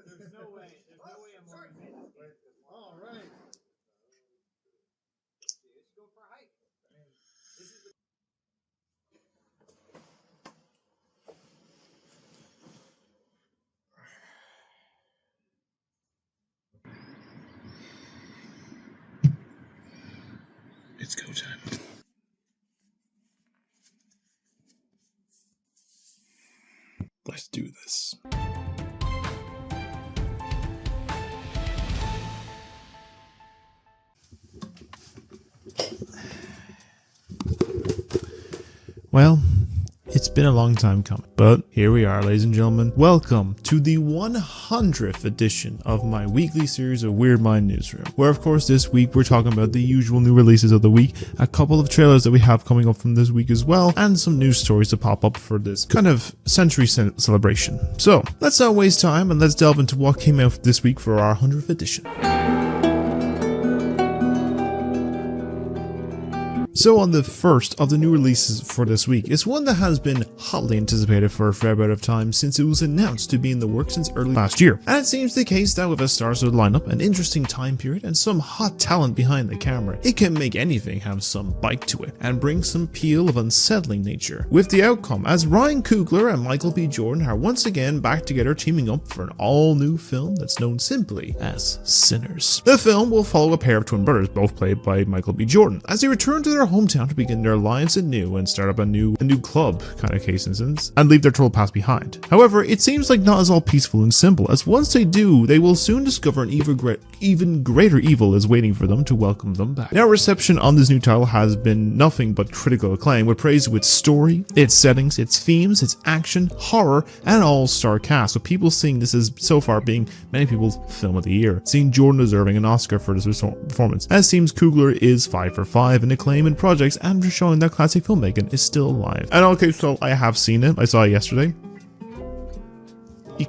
There's no way I'm motivated. All right. Let's go for a hike. This is the It's go time. Let's do this. Well, it's been a long time coming, but here we are, ladies and gentlemen. Welcome to the 100th edition of my weekly series of Weird Mind Newsroom, where of course this week we're talking about the usual new releases of the week, a couple of trailers that we have coming up from this week as well, and some news stories to pop up for this kind of century celebration. So let's not waste time and let's delve into what came out this week for our 100th edition. So on the first of the new releases for this week is one that has been hotly anticipated for a fair bit of time since it was announced to be in the works since early last year. And it seems the case that with a star-studded lineup, an interesting time period, and some hot talent behind the camera, it can make anything have some bite to it and bring some appeal of unsettling nature. With the outcome, as Ryan Coogler and Michael B. Jordan are once again back together teaming up for an all-new film that's known simply as Sinners. The film will follow a pair of twin brothers, both played by Michael B. Jordan, as they return to their hometown to begin their lives anew and start up a new club kind of case instance and leave their troubled past behind. However, it seems like not as all peaceful and simple, as once they do, they will soon discover an even greater evil is waiting for them to welcome them back. Now, reception on this new title has been nothing but critical acclaim, with praise to its story, its settings, its themes, its action, horror, and all-star cast, with people seeing this as so far being many people's film of the year, seeing Jordan deserving an Oscar for this performance, as seems Coogler is 5 for 5 in acclaim and projects and for showing that classic filmmaking is still alive. And okay, so I have seen it. I saw it yesterday. He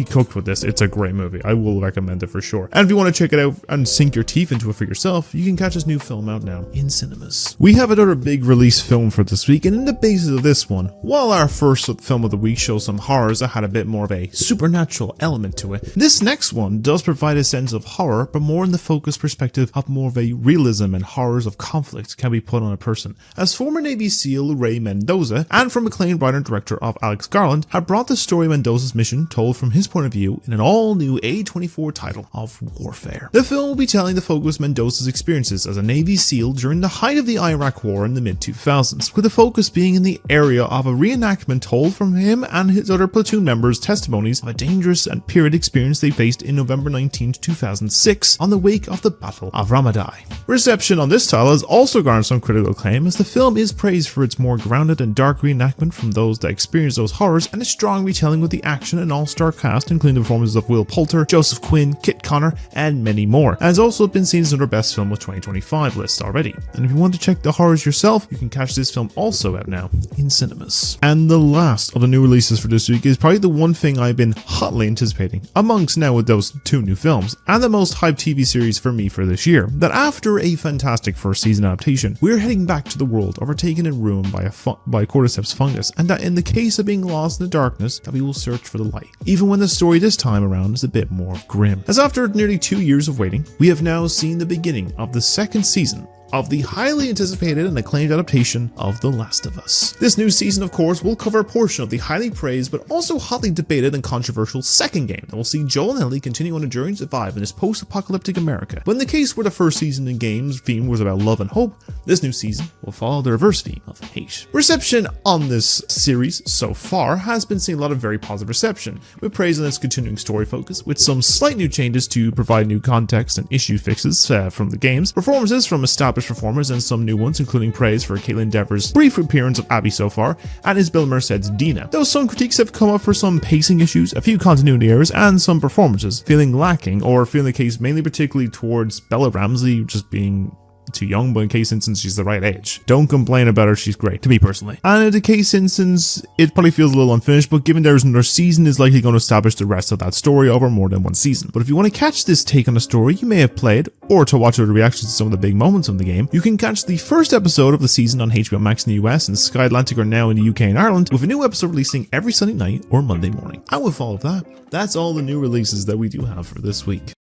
cooked with this. It's a great movie. I will recommend it for sure. And if you want to check it out and sink your teeth into it for yourself, you can catch this new film out now in cinemas. We have another big release film for this week, and in the basis of this one, while our first film of the week shows some horrors that had a bit more of a supernatural element to it, this next one does provide a sense of horror, but more in the focused perspective of more of a realism and horrors of conflict can be put on a person, as former Navy SEAL Ray Mendoza, and from acclaimed writer and director of Alex Garland, have brought the story of Mendoza's mission told from his point of view in an all-new A24 title of Warfare. The film will be telling the focus Mendoza's experiences as a Navy SEAL during the height of the Iraq War in the mid-2000s, with the focus being in the area of a reenactment told from him and his other platoon members' testimonies of a dangerous and period experience they faced in November 19, 2006 on the wake of the Battle of Ramadai. Reception on this title has also garnered some critical acclaim, as the film is praised for its more grounded and dark reenactment from those that experienced those horrors, and its strong retelling with the action and all-star cast, including the performances of Will Poulter, Joseph Quinn, Kit Connor, and many more, and has also been seen as another best film of 2025 list already. And if you want to check the horrors yourself, you can catch this film also out now in cinemas. And the last of the new releases for this week is probably the one thing I've been hotly anticipating, amongst now with those two new films, and the most hyped TV series for me for this year, that after a fantastic first season adaptation, we're heading back to the world overtaken and ruined by cordyceps fungus, and that in the case of being lost in the darkness, that we will search for the light, even when the story this time around is a bit more grim. As after nearly 2 years of waiting, we have now seen the beginning of the second season of the highly anticipated and acclaimed adaptation of The Last of Us. This new season, of course, will cover a portion of the highly praised but also hotly debated and controversial second game that will see Joel and Ellie continue on a journey to survive in this post-apocalyptic America. But in the case where the first season in game's theme was about love and hope, this new season will follow the reverse theme of hate. Reception on this series so far has been seeing a lot of very positive reception, with praise on its continuing story focus, with some slight new changes to provide new context and issue fixes from the games, performances from established performers and some new ones, including praise for Caitlin Dever's brief appearance of Abby so far, and Isabel Merced's Dina. Though some critiques have come up for some pacing issues, a few continuity errors, and some performances feeling lacking, or feeling the case mainly particularly towards Bella Ramsey just being too young, but in case instance, she's the right age. Don't complain about her, she's great, to me personally. And in the case instance, it probably feels a little unfinished, but given there's another season, is likely going to establish the rest of that story over more than one season. But if you want to catch this take on the story you may have played, or to watch other reactions to some of the big moments of the game, you can catch the first episode of the season on HBO Max in the US and Sky Atlantic are now in the UK and Ireland, with a new episode releasing every Sunday night or Monday morning. And with all of that, that's all the new releases that we do have for this week.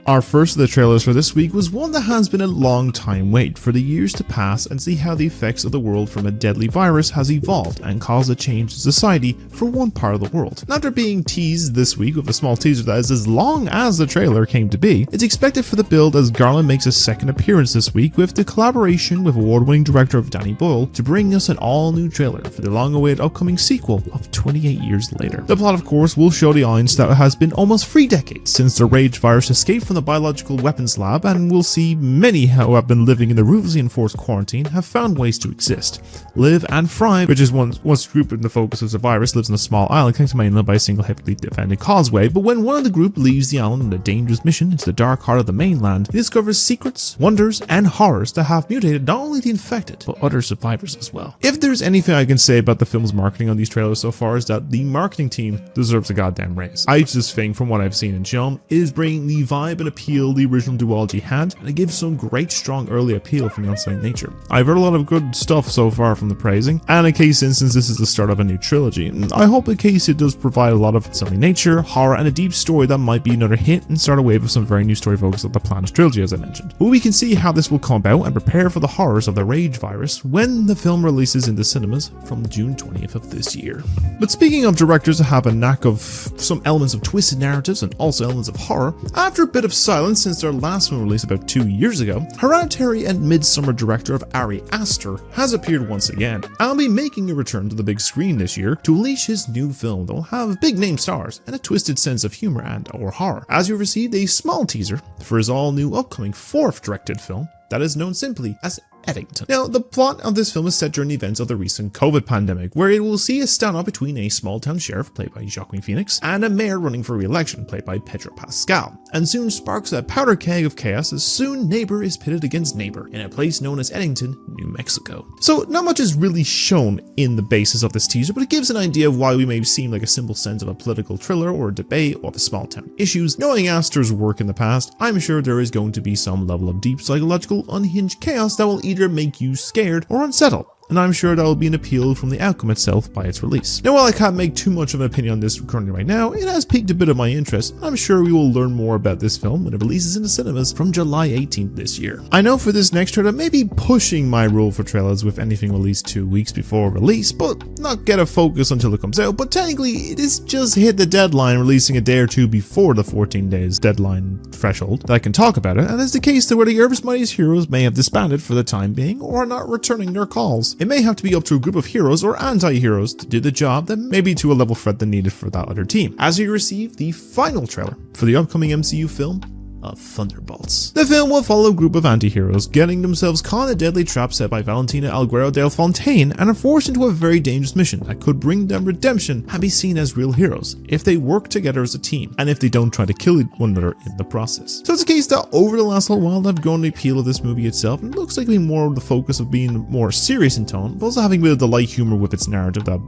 Our first of the trailers for this week was one that has been a long time wait for the years to pass and see how the effects of the world from a deadly virus has evolved and caused a change in society for one part of the world. And after being teased this week with a small teaser that is as long as the trailer came to be, it's expected for the build as Garland makes a second appearance this week with the collaboration with award-winning director of Danny Boyle to bring us an all-new trailer for the long-awaited upcoming sequel of 28 years later. The plot, of course, will show the audience that it has been almost 3 decades since the Rage virus escaped from the biological weapons lab, and we'll see many who have been living in the ruthlessly enforced quarantine have found ways to exist, live and thrive, which is once group in the focus of the virus lives on a small island connected to mainland by a single heavily defended causeway, but when one of the group leaves the island on a dangerous mission into the dark heart of the mainland, it discovers secrets, wonders, and horrors that have mutated not only the infected, but other survivors as well. If there's anything I can say about the film's marketing on these trailers so far, is that the marketing team deserves a goddamn raise. I just think from what I've seen and shown, it is bringing the vibe and appeal the original duology had, and it gives some great strong early appeal from the on-site nature. I've heard a lot of good stuff so far from the praising, and in case instance this is the start of a new trilogy, and I hope in case it does provide a lot of Sony nature, horror, and a deep story that might be another hit and start a wave of some very new story focus of the planned trilogy as I mentioned. But we can see how this will come about and prepare for the horrors of the Rage virus when the film releases into cinemas from June 20th of this year. But speaking of directors that have a knack of some elements of twisted narratives and also elements of horror, after a bit of silence since their last one released about 2 years ago, Hereditary and Midsummer director of Ari Aster has appeared once again and will be making a return to the big screen this year to unleash his new film that will have big name stars and a twisted sense of humor and or horror, as you received a small teaser for his all new upcoming 4th directed film that is known simply as Eddington. Now, the plot of this film is set during the events of the recent COVID pandemic, where it will see a standoff between a small-town sheriff, played by Joaquin Phoenix, and a mayor running for re-election, played by Pedro Pascal, and soon sparks a powder keg of chaos as soon neighbor is pitted against neighbor in a place known as Eddington, New Mexico. So, not much is really shown in the basis of this teaser, but it gives an idea of why we may seem like a simple sense of a political thriller or a debate of the small-town issues. Knowing Aster's work in the past, I'm sure there is going to be some level of deep psychological, unhinged chaos that will either make you scared or unsettled, and I'm sure that will be an appeal from the outcome itself by its release. Now, while I can't make too much of an opinion on this currently right now, it has piqued a bit of my interest, and I'm sure we will learn more about this film when it releases in the cinemas from July 18th this year. I know for this next trailer, maybe pushing my rule for trailers with anything released 2 weeks before release, but not get a focus until it comes out, but technically it is just hit the deadline, releasing a day or two before the 14 days deadline threshold that I can talk about it, and it's the case that where the Earth's Mightiest Heroes may have disbanded for the time being or are not returning their calls. It may have to be up to a group of heroes or anti-heroes to do the job that may be to a level threat than needed for that other team, as we receive the final trailer for the upcoming MCU film of Thunderbolts. The film will follow a group of anti-heroes getting themselves caught in a deadly trap set by Valentina Alguero del Fontaine and are forced into a very dangerous mission that could bring them redemption and be seen as real heroes if they work together as a team and if they don't try to kill one another in the process. So it's a case that over the last little while I've grown the appeal of this movie itself, and it looks like to be more of the focus of being more serious in tone, but also having a bit of the light humor with its narrative that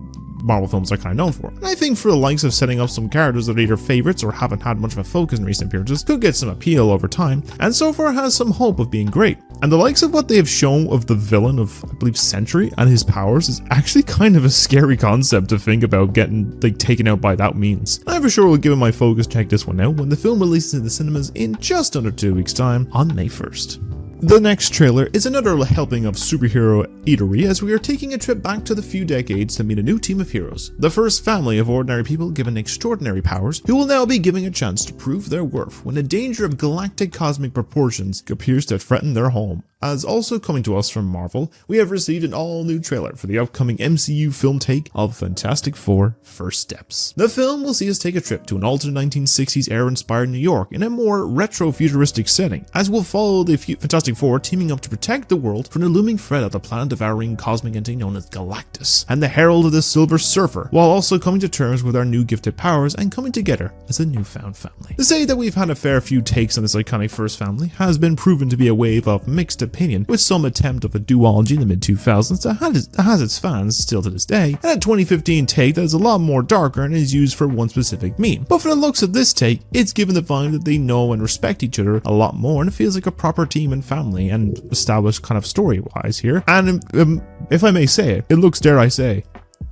Marvel films are kind of known for. And I think for the likes of setting up some characters that are either favorites or haven't had much of a focus in recent appearances could get some appeal over time, and so far has some hope of being great. And the likes of what they have shown of the villain of, I believe, Sentry and his powers is actually kind of a scary concept to think about getting taken out by that means. I for sure will give it my focus check this one out when the film releases in the cinemas in just under 2 weeks time on May 1st. The next trailer is another helping of superhero eatery as we are taking a trip back to the few decades to meet a new team of heroes, the first family of ordinary people given extraordinary powers who will now be given a chance to prove their worth when the danger of galactic cosmic proportions appears to threaten their home As also coming to us from Marvel, we have received an all-new trailer for the upcoming MCU film take of Fantastic Four: First Steps. The film will see us take a trip to an alternate 1960s era-inspired New York in a more retro-futuristic setting, as we'll follow the Fantastic Four teaming up to protect the world from the looming threat of the planet-devouring cosmic entity known as Galactus, and the Herald of the Silver Surfer, while also coming to terms with our new gifted powers and coming together as a newfound family. To say that we've had a fair few takes on this iconic first family has been proven to be a wave of mixed opinion, with some attempt of a duology in the mid-2000s that has its fans still to this day, and a 2015 take that is a lot more darker and is used for one specific meme. But for the looks of this take, it's given the vibe that they know and respect each other a lot more, and it feels like a proper team and family and established kind of story-wise here. And if I may say it, it looks, dare I say,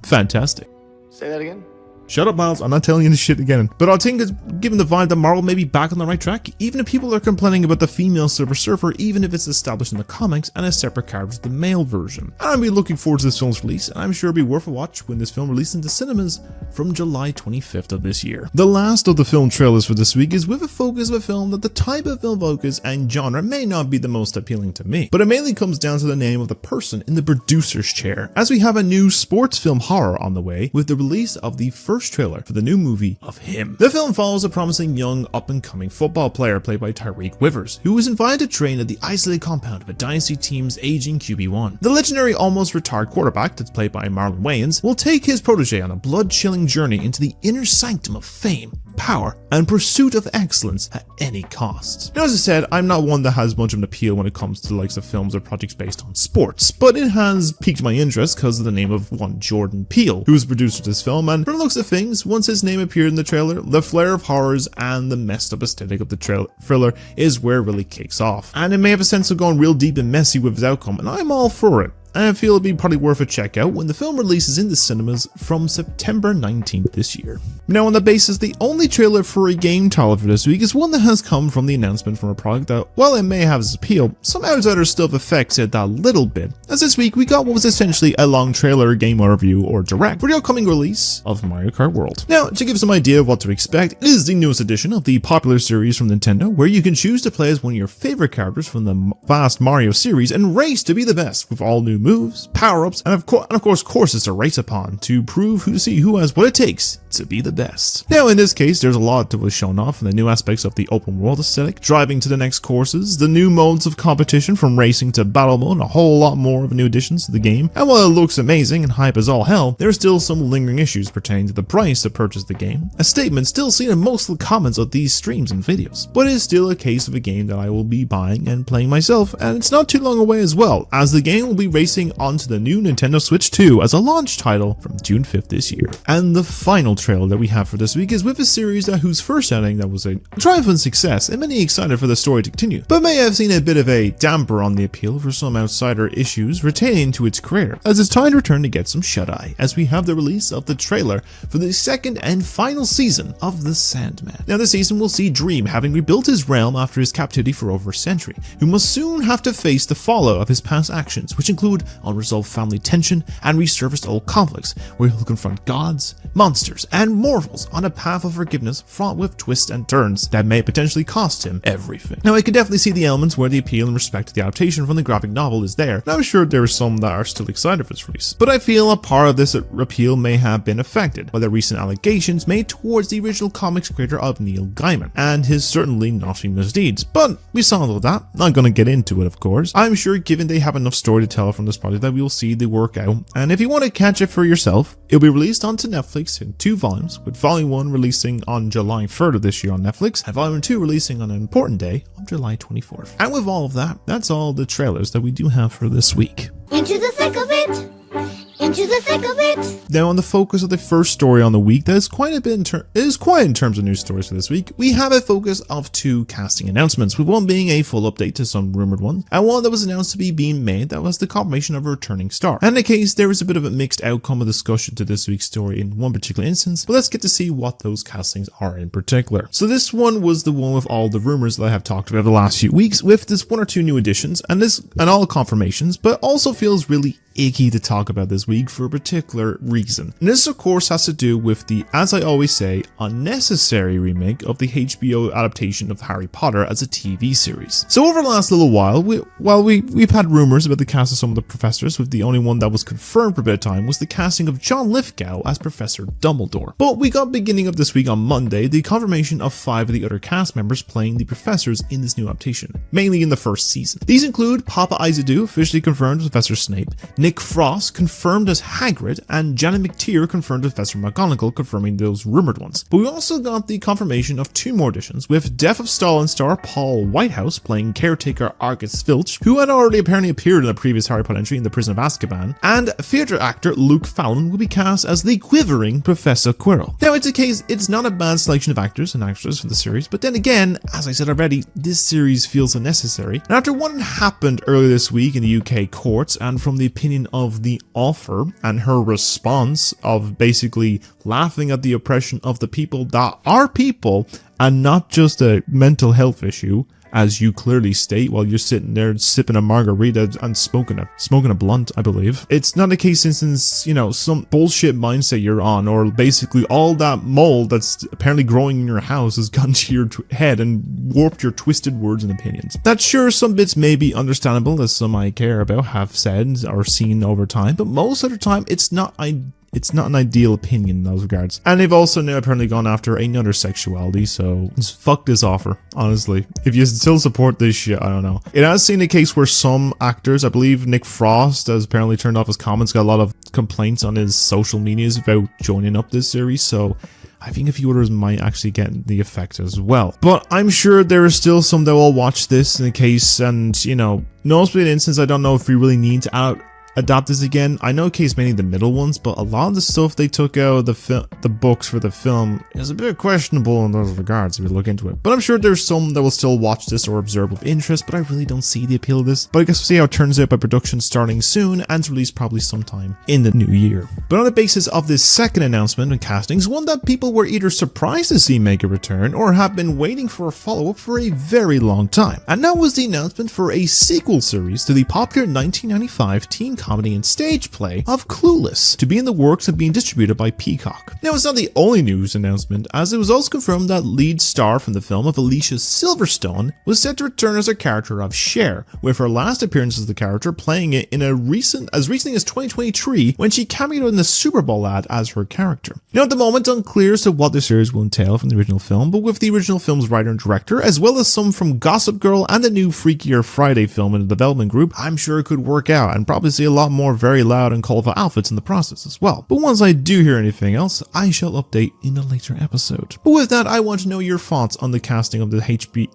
fantastic. Say that again? Shut up, Miles, I'm not telling you this shit again. But I think it's given the vibe that Marvel may be back on the right track, even if people are complaining about the female Silver Surfer, even if it's established in the comics and a separate character to the male version. And I'll be looking forward to this film's release, and I'm sure it'll be worth a watch when this film releases into cinemas from July 25th of this year. The last of the film trailers for this week is with a focus of a film that the type of film focus and genre may not be the most appealing to me, but it mainly comes down to the name of the person in the producer's chair, as we have a new sports film horror on the way with the release of the first trailer for the new movie of Him. The film follows a promising young up-and-coming football player played by Tyreek Withers, who was invited to train at the isolated compound of a dynasty team's aging QB1. The legendary almost retired quarterback, that's played by Marlon Wayans, will take his protege on a blood-chilling journey into the inner sanctum of fame, power, and pursuit of excellence at any cost. Now, as I said, I'm not one that has much of an appeal when it comes to the likes of films or projects based on sports, but it has piqued my interest because of the name of one Jordan Peele, who was the producer of this film, and from the looks of things, once his name appeared in the trailer, the flair of horrors and the messed up aesthetic of the thriller is where it really kicks off. And it may have a sense of going real deep and messy with its outcome, and I'm all for it. And I feel it'd be probably worth a check out when the film releases in the cinemas from September 19th this year. Now, on the basis, the only trailer for a game title for this week is one that has come from the announcement from a product that, while it may have its appeal, some outsider stuff affects it that little bit, as this week we got what was essentially a long trailer, game overview, or direct for the upcoming release of Mario Kart World. Now, to give some idea of what to expect, it is the newest edition of the popular series from Nintendo, where you can choose to play as one of your favorite characters from the vast Mario series and race to be the best, with all new moves, power-ups, and of course courses to race upon to prove who has what it takes to be the best. Now, in this case, there's a lot that was shown off from the new aspects of the open world aesthetic, driving to the next courses, the new modes of competition from racing to battle mode, and a whole lot more of new additions to the game. And while it looks amazing and hype as all hell, there are still some lingering issues pertaining to the price to purchase the game, a statement still seen in most of the comments of these streams and videos. But it is still a case of a game that I will be buying and playing myself, and it's not too long away as well, as the game will be racing onto the new Nintendo Switch 2 as a launch title from June 5th this year. And the final trailer that we have for this week is with a series whose first outing that was a triumphant success, and many excited for the story to continue, but may have seen a bit of a damper on the appeal for some outsider issues retaining to its creator, as it's time to return to get some shut-eye, as we have the release of the trailer for the second and final season of The Sandman. Now, this season will see Dream having rebuilt his realm after his captivity for over a century, who must soon have to face the fallout of his past actions, which include unresolved family tension and resurfaced old conflicts, where he'll confront gods, monsters, and mortals on a path of forgiveness fraught with twists and turns that may potentially cost him everything. Now, I can definitely see the elements where the appeal in respect to the adaptation from the graphic novel is there, and I'm sure there are some that are still excited for its release. But I feel a part of this appeal may have been affected by the recent allegations made towards the original comics creator of Neil Gaiman, and his certainly naughty misdeeds. But we saw all of that, not gonna get into it of course. I'm sure given they have enough story to tell from this project that we will see the work out, and if you want to catch it for yourself, it'll be released onto Netflix in 2 volumes, with volume 1 releasing on July 3rd of this year on Netflix, and volume 2 releasing on an important day on July 24th. And with all of that, that's all the trailers that we do have for this week. Into the thick of it! Into the thick of it! Now, on the focus of the first story on the week, that is quite a bit in terms of news stories for this week, we have a focus of 2 casting announcements, with one being a full update to some rumored ones, and one that was announced to be being made that was the confirmation of a returning star. And in the case, there is a bit of a mixed outcome of discussion to this week's story in one particular instance, but let's get to see what those castings are in particular. So this one was the one with all the rumors that I have talked about the last few weeks, with this 1 or 2 new additions, and all confirmations, but also feels really icky to talk about this week for a particular reason. And this of course has to do with the, as I always say, unnecessary remake of the HBO adaptation of Harry Potter as a TV series. So over the last little while, we've had rumors about the cast of some of the professors, with the only one that was confirmed for a bit of time was the casting of John Lithgow as Professor Dumbledore. But we got beginning of this week on Monday the confirmation of 5 of the other cast members playing the professors in this new adaptation, mainly in the first season. These include Papa Isidore, officially confirmed as Professor Snape, Nick Frost confirmed as Hagrid, and Janet McTeer confirmed as Professor McGonagall, confirming those rumored ones. But we also got the confirmation of 2 more additions, with Death of Stalin star Paul Whitehouse playing caretaker Argus Filch, who had already apparently appeared in a previous Harry Potter entry in the Prison of Azkaban, and theatre actor Luke Fallon will be cast as the quivering Professor Quirrell. Now it's not a bad selection of actors and actresses for the series, but then again, as I said already, this series feels unnecessary. And after what had happened earlier this week in the UK courts, and from the opinion of the author and her response of basically laughing at the oppression of the people that are people and not just a mental health issue, as you clearly state while you're sitting there sipping a margarita and smoking a blunt, I believe. It's not a case instance, you know, some bullshit mindset you're on, or basically all that mold that's apparently growing in your house has gone to your head and warped your twisted words and opinions. That's sure some bits may be understandable, as some I care about have said or seen over time, but most of the time it's not an ideal opinion in those regards. And they've also now apparently gone after another sexuality, so fuck this offer, honestly. If you still support this shit, I don't know. It has seen a case where some actors, I believe Nick Frost has apparently turned off his comments, got a lot of complaints on his social medias about joining up this series, so I think a few others might actually get the effect as well. But I'm sure there are still some that will watch this in the case, and you know, no split instance, I don't know if we really need to adapt this again. I know case mainly the middle ones, but a lot of the stuff they took out of the books for the film is a bit questionable in those regards if you look into it. But I'm sure there's some that will still watch this or observe with interest, but I really don't see the appeal of this. But I guess we'll see how it turns out, by production starting soon and released probably sometime in the new year. But on the basis of this second announcement and castings, one that people were either surprised to see make a return or have been waiting for a follow-up for a very long time. And that was the announcement for a sequel series to the popular 1995 teen comedy and stage play of Clueless, to be in the works and being distributed by Peacock. Now, it's not the only news announcement, as it was also confirmed that lead star from the film of Alicia Silverstone was set to return as a character of Cher, with her last appearance as the character playing it in as recently as 2023, when she cameoed in the Super Bowl ad as her character. Now, at the moment, unclear as to what the series will entail from the original film, but with the original film's writer and director, as well as some from Gossip Girl and the new Freakier Friday film in the development group, I'm sure it could work out, and probably see a lot more very loud and colourful outfits in the process as well. But once I do hear anything else, I shall update in a later episode. But with that, I want to know your thoughts on the casting of the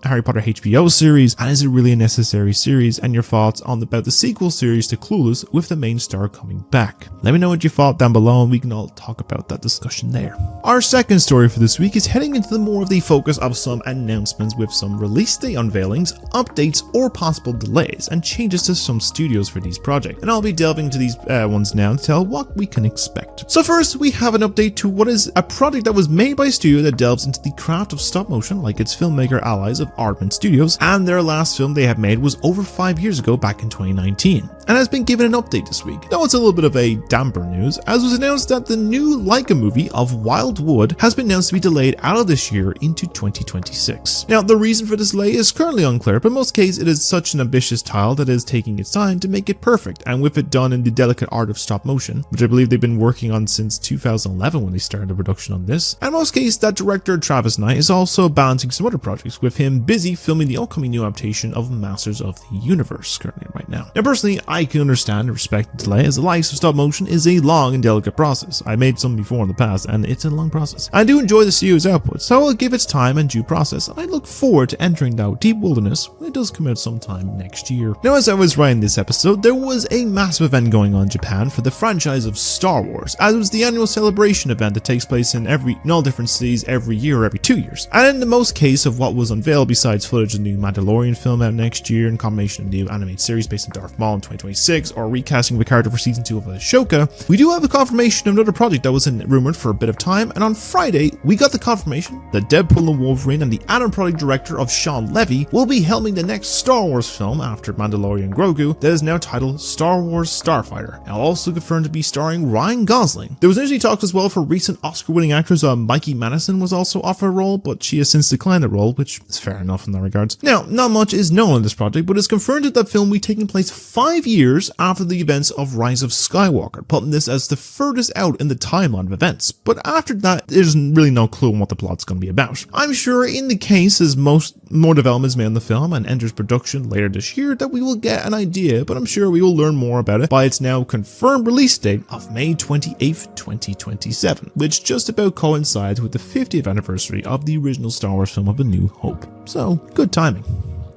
Harry Potter HBO series, and is it really a necessary series, and your thoughts on about the sequel series to Clueless with the main star coming back. Let me know what you thought down below, and we can all talk about that discussion there. Our second story for this week is heading into the more of the focus of some announcements with some release date unveilings, updates, or possible delays and changes to some studios for these projects. And I'll be delving into these ones now to tell what we can expect. So first, we have an update to what is a project that was made by a studio that delves into the craft of stop motion, like its filmmaker allies of Aardman Studios, and their last film they have made was over 5 years ago, back in 2019, and has been given an update this week. Though it's a little bit of a damper news, as was announced that the new Leica movie of Wildwood has been announced to be delayed out of this year into 2026. Now, the reason for this delay is currently unclear, but in most cases it is such an ambitious tile that it is taking its time to make it perfect, and with it done in the delicate art of stop motion, which I believe they've been working on since 2011 when they started the production on this. And in most cases, that director Travis Knight is also balancing some other projects, with him busy filming the upcoming new adaptation of Masters of the Universe currently right now. Now, personally, I can understand and respect the delay, as the likes of stop motion is a long and delicate process. I made some before in the past, and it's a long process. I do enjoy the studio's output, so I'll give its time and due process, and I look forward to entering that deep wilderness when it does come out sometime next year. Now, as I was writing this episode, there was a massive event going on in Japan for the franchise of Star Wars, as it was the annual celebration event that takes place in all different cities every year or every 2 years. And in the most case of what was unveiled, besides footage of the new Mandalorian film out next year and confirmation of the new animated series based on Darth Maul in 2020, 2026 or recasting of a character for season 2 of Ashoka, we do have a confirmation of another project that was rumored for a bit of time, and on Friday we got the confirmation that Deadpool and Wolverine and the anim project director of Sean Levy will be helming the next Star Wars film after Mandalorian Grogu that is now titled Star Wars Starfighter, and also confirmed to be starring Ryan Gosling. There was initially talks as well for recent Oscar-winning actress Mikey Madison was also offered a role, but she has since declined the role, which is fair enough in that regards. Now, not much is known on this project, but it's confirmed that the film will be taking place 5 years after the events of Rise of Skywalker, putting this as the furthest out in the timeline of events. But after that, there's really no clue on what the plot's going to be about. I'm sure in the case as more development is made on the film and enters production later this year that we will get an idea, but I'm sure we will learn more about it by its now confirmed release date of May 28th, 2027, which just about coincides with the 50th anniversary of the original Star Wars film of A New Hope. So, good timing.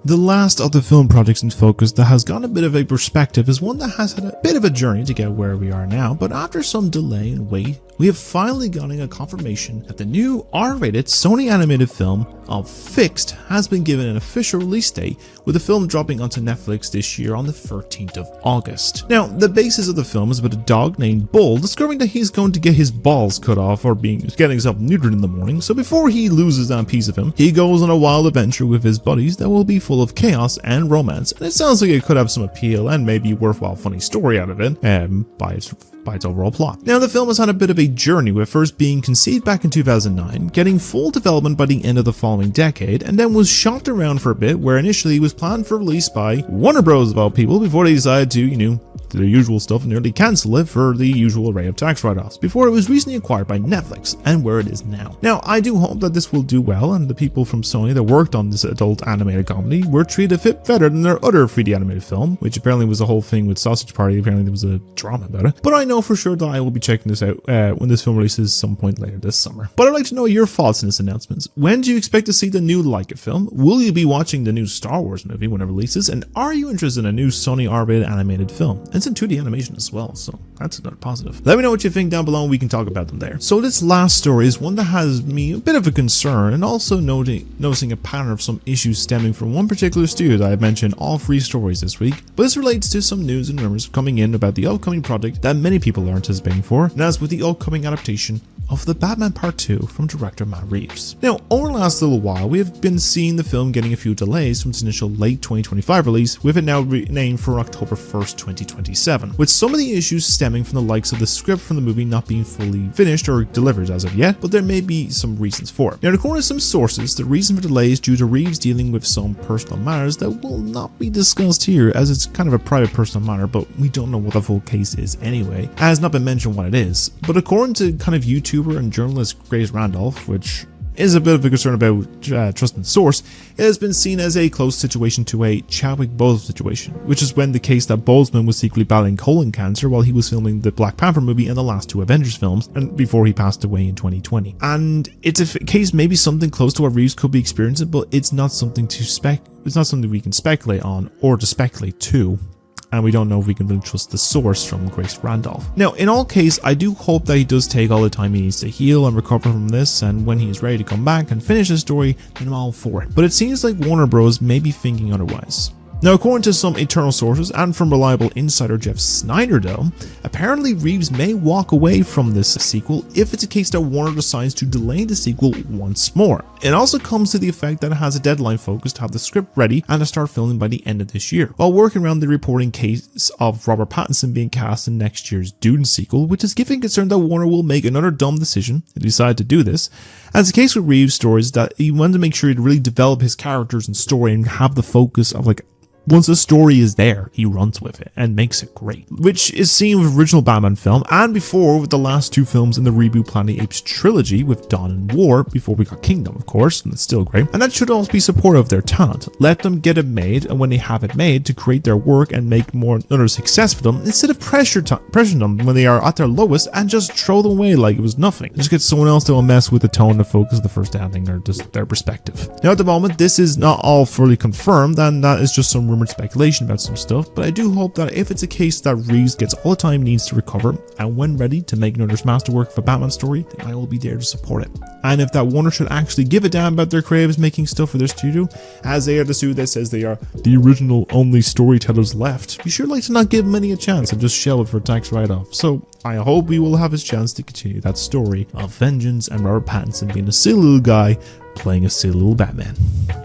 The last of the film projects in focus that has gotten a bit of a perspective is one that has had a bit of a journey to get where we are now, but after some delay and wait, we have finally gotten a confirmation that the new R-rated Sony animated film of Fixed has been given an official release date, with the film dropping onto Netflix this year on the 13th of August. Now, the basis of the film is about a dog named Bull discovering that he's going to get his balls cut off or getting himself neutered in the morning, so before he loses that piece of him, he goes on a wild adventure with his buddies that will be full of chaos and romance, and it sounds like it could have some appeal and maybe a worthwhile funny story out of it by its overall plot. Now, the film has had a bit of a journey, with first being conceived back in 2009, getting full development by the end of the following decade, and then was shopped around for a bit, where initially it was planned for release by Warner Bros. Of all people, before they decided to, do the usual stuff and nearly cancel it for the usual array of tax write-offs, before it was recently acquired by Netflix, and where it is now. Now, I do hope that this will do well, and the people from Sony that worked on this adult animated comedy were treated a bit better than their other 3D animated film, which apparently was a whole thing with Sausage Party. Apparently there was a drama about it, but I know for sure that I will be checking this out when this film releases some point later this summer. But I'd like to know your thoughts on this announcement. When do you expect to see the new Like It film? Will you be watching the new Star Wars movie when it releases? And are you interested in a new Sony R-rated animated film? And it's in 2D animation as well, so that's another positive. Let me know what you think down below and we can talk about them there. So this last story is one that has me a bit of a concern, and also noticing a pattern of some issues stemming from one particular studio that I've mentioned all 3 stories this week. But this relates to some news and rumors coming in about the upcoming project that many people are anticipating for, and that's with the upcoming adaptation of The Batman Part 2 from director Matt Reeves. Now, over the last little while, we have been seeing the film getting a few delays from its initial late 2025 release, with it now named for October 1st, 2027, with some of the issues stemming from the likes of the script from the movie not being fully finished or delivered as of yet, but there may be some reasons for it. Now, according to some sources, the reason for delay is due to Reeves dealing with some personal matters that will not be discussed here, as it's kind of a private personal matter, but we don't know what the full case is anyway. It has not been mentioned what it is, but according to kind of YouTuber and journalist Grace Randolph, which is a bit of a concern about trusting source, it has been seen as a close situation to a Chadwick-Boseman situation, which is when the case that Boseman was secretly battling colon cancer while he was filming the Black Panther movie and the last 2 Avengers films, and before he passed away in 2020. And it's a case maybe something close to what Reeves could be experiencing, but it's not something we can speculate on or to speculate to. And we don't know if we can really trust the source from Grace Randolph. Now, in all case, I do hope that he does take all the time he needs to heal and recover from this, and when he is ready to come back and finish the story, then I'm all for it. But it seems like Warner Bros. May be thinking otherwise. Now, according to some internal sources and from reliable insider Jeff Snyder though, apparently Reeves may walk away from this sequel if it's a case that Warner decides to delay the sequel once more. It also comes to the effect that it has a deadline focus to have the script ready and to start filming by the end of this year, while working around the reporting case of Robert Pattinson being cast in next year's Dune sequel, which is giving concern that Warner will make another dumb decision if they decide to do this. As the case with Reeves' stories, that he wanted to make sure he'd really develop his characters and story and have the focus of once the story is there, he runs with it and makes it great, which is seen with original Batman film and before with the last 2 films in the reboot Planet of the Apes trilogy with Dawn and War, before we got Kingdom, of course, and it's still great. And that should also be supportive of their talent. Let them get it made, and when they have it made, to create their work and make more another success for them, instead of pressuring them when they are at their lowest and just throw them away like it was nothing. Just get someone else that will mess with the tone and the focus of the first outing or just their perspective. Now, at the moment, this is not all fully confirmed, and that is just some rumored speculation about some stuff, but I do hope that if it's a case that Reeves gets all the time he needs to recover, and when ready to make another masterwork of a Batman story, then I will be there to support it. And if that Warner should actually give a damn about their creatives making stuff for their studio, as they are the studio that says they are the original only storytellers left, you sure like to not give him any a chance and just shell it for a tax write-off. So I hope we will have his chance to continue that story of vengeance and Robert Pattinson being a silly little guy playing a silly little Batman.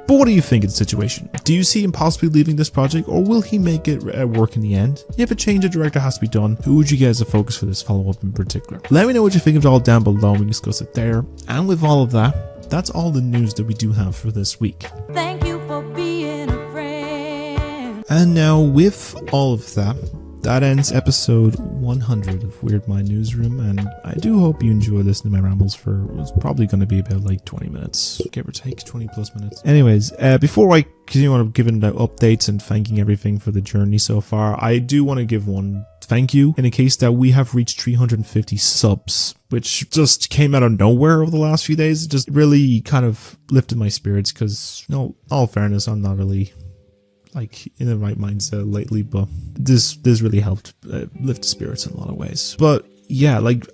But what do you think of the situation? Do you see him possibly leaving this project, or will he make it work in the end? If a change of director has to be done, who would you get as a focus for this follow-up in particular? Let me know what you think of it all down below and we can discuss it there. And with all of that, that's all the news that we do have for this week. Thank you for being a friend. And now with all of that, that ends episode 100 of Weird Mind Newsroom, and I do hope you enjoy listening to my rambles for what's probably going to be about like 20 minutes, give or take 20 plus minutes. Anyways, before I continue on giving out updates and thanking everything for the journey so far, I do want to give one thank you in a case that we have reached 350 subs, which just came out of nowhere over the last few days. It just really kind of lifted my spirits because, no, all fairness, I'm not really like in the right mindset lately, but this really helped lift the spirits in a lot of ways. But yeah, like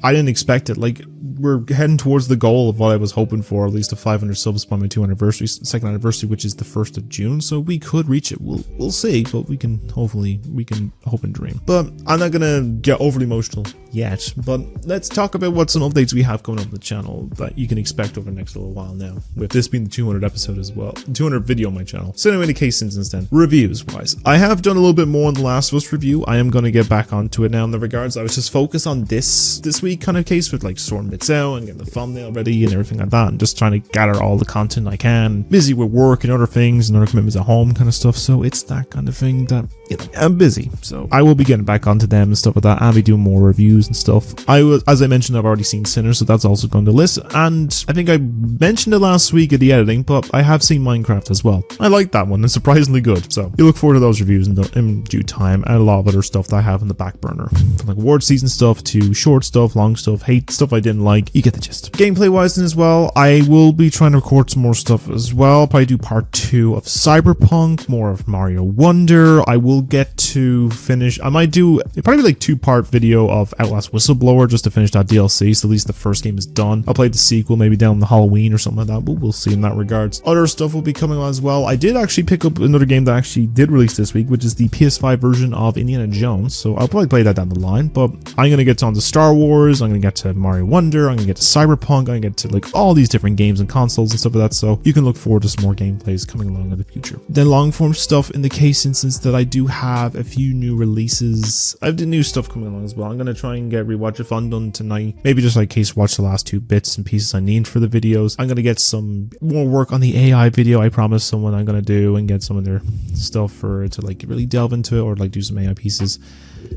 I didn't expect it. Like we're heading towards the goal of what I was hoping for, at least the 500 subs by my second anniversary, which is the 1st of June. So we could reach it. We'll see, but we can hope and dream. But I'm not gonna get overly emotional yet. But let's talk about what some updates we have coming up on the channel that you can expect over the next little while now. With this being the 200 episode as well, 200 video on my channel. So anyway, in the case since then, reviews wise, I have done a little bit more on the Last of Us review. I am gonna get back onto it now in the regards. I was just focused on this week kind of case with like sorting bits out and getting the thumbnail ready and everything like that, and just trying to gather all the content I can. Busy with work and other things and other commitments at home kind of stuff, so it's that kind of thing that, you know, I'm busy. So I will be getting back onto them and stuff like that. I'll be doing more reviews and stuff. As I mentioned, I've already seen Sinner, so that's also going to list, and I think I mentioned it last week at the editing, but I have seen Minecraft as well. I like that one, it's surprisingly good, so you look forward to those reviews in due time, and a lot of other stuff that I have in the back burner, from like award season stuff to short stuff, long stuff, hate stuff I didn't like. You get the gist. Gameplay wise as well, I will be trying to record some more stuff as well. Probably do part 2 of Cyberpunk, more of Mario Wonder. I will get to finish, I might do probably like 2-part video of Outlast Whistleblower just to finish that DLC, so at least the first game is done. I'll play the sequel maybe down the Halloween or something like that, but we'll see in that regards. Other stuff will be coming on as well. I did actually pick up another game that actually did release this week, which is the PS5 version of Indiana Jones, so I'll probably play that down the line, but I'm going to get on to Star Wars, I'm going to get to Mario Wonder, I'm going to get to Cyberpunk, I'm going to get to like all these different games and consoles and stuff like that, so you can look forward to some more gameplays coming along in the future. Then long form stuff in the case instance that I do have a few new releases. I have the new stuff coming along as well. I'm going to try and get Rewatch If Undone tonight, maybe just like case watch the last 2 bits and pieces I need for the videos. I'm going to get some more work on the AI video I promised someone I'm going to do, and get some of their stuff for to like really delve into it, or like do some AI pieces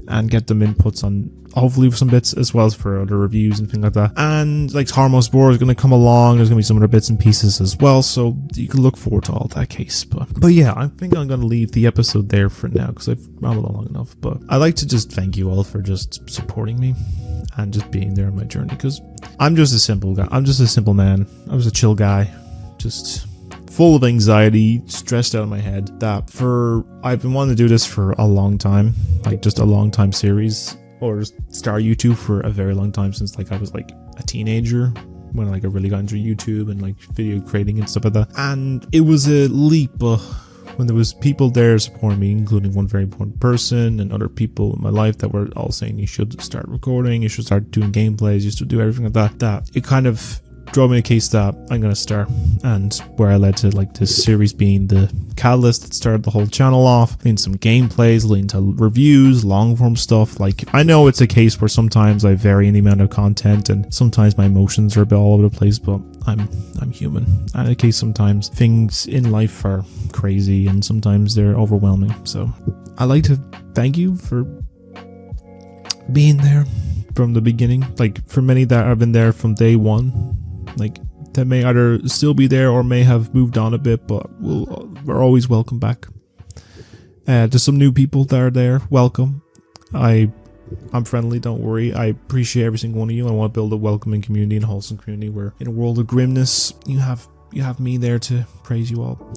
and get them inputs on hopefully some bits as well as for other reviews and things like that. And like Harmos Board is going to come along, there's going to be some other bits and pieces as well, so you can look forward to all that case. But yeah, I think I'm going to leave the episode there for now because I've rambled on long enough. But I'd like to just thank you all for just supporting me and just being there on my journey, because I'm just a simple guy. I'm just a simple man. I was a chill guy, just full of anxiety, stressed out of my head. I've been wanting to do this for a long time, like just a long time series, or start YouTube for a very long time, since like I was like a teenager when like I really got into YouTube and like video creating and stuff like that. And it was a leap when there was people there supporting me, including one very important person and other people in my life that were all saying you should start recording, you should start doing gameplays, you should do everything like that. It kind of drove me a case that I'm gonna start, and where I led to like this series being the catalyst that started the whole channel off, leading some gameplays, leading to reviews, long form stuff. Like, I know it's a case where sometimes I vary in the amount of content and sometimes my emotions are a bit all over the place, but I'm human, and in a case sometimes things in life are crazy and sometimes they're overwhelming. So I'd like to thank you for being there from the beginning. Like, for many that have been there from day one, like that may either still be there or may have moved on a bit, but we're always welcome back. To some new people that are there, welcome. I'm friendly, don't worry. I appreciate every single one of you. I want to build a welcoming community and a wholesome community where in a world of grimness you have me there to praise you all.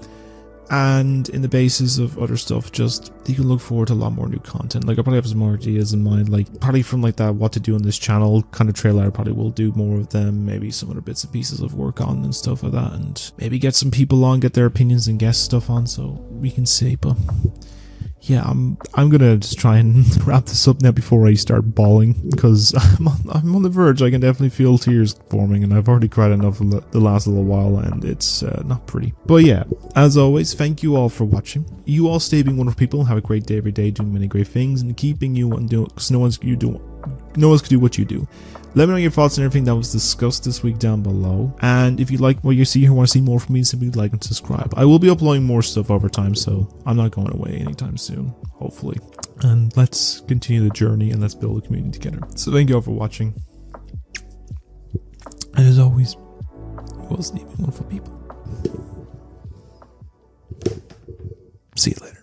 And in the basis of other stuff, just you can look forward to a lot more new content. Like I probably have some more ideas in mind, like probably from like that what to do on this channel kind of trailer. I probably will do more of them, maybe some other bits and pieces of work on and stuff like that, and maybe get some people on, get their opinions and guest stuff on, so we can see. But yeah, I'm gonna just try and wrap this up now before I start bawling, because I'm on the verge. I can definitely feel tears forming, and I've already cried enough in the last little while, and it's not pretty. But yeah, as always, thank you all for watching. You all stay being wonderful people. Have a great day every day, doing many great things, and keeping you and doing, because no one can do what you do. Let me know your thoughts on everything that was discussed this week down below. And if you like what you see here, want to see more from me, simply like and subscribe. I will be uploading more stuff over time, so I'm not going away anytime soon, hopefully. And let's continue the journey and let's build a community together. So thank you all for watching. And as always, you all stay being wonderful people. See you later.